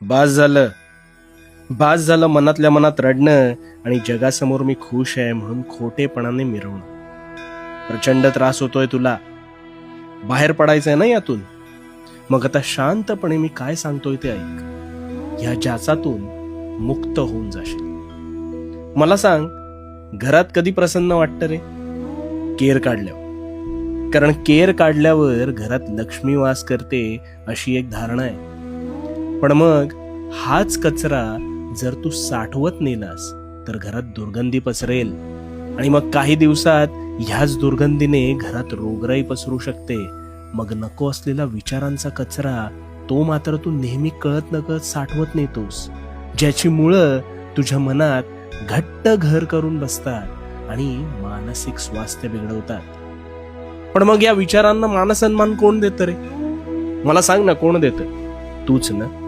बास झालं. बास झालं मनातल्या मनात रडणं आणि जगासमोर मी खुश आहे म्हणून खोटेपणाने मिरवणं. प्रचंड त्रास होतोय तुला, बाहेर पडायचंय ना यातून. मग आता शांतपणे मी काय सांगतोय ते ऐक. ह्या जाचातून मुक्त होऊन जाशील. मला सांग, घरात कधी प्रसन्न वाटतं रे? केर काढल्यावर. कारण केर काढल्यावर घरात लक्ष्मी वास करते अशी एक धारणा आहे. पण मग हाच कचरा जर तू साठवत नेलास तर घरात दुर्गंधी पसरेल आणि मग काही दिवसात ह्याच दुर्गंधीने घरात रोगराई पसरू शकते. मग नको असलेला विचारांचा कचरा तो मात्र तू नेहमी कळत नकळत साठवत नेतोस, ज्याची मुळं तुझ्या मनात घट्ट घर करून बसतात आणि मानसिक स्वास्थ्य बिघडवतात. पण मग या विचारांना मानसन्मान कोण देतं रे? मला सांग ना, कोण देतं? तूच ना.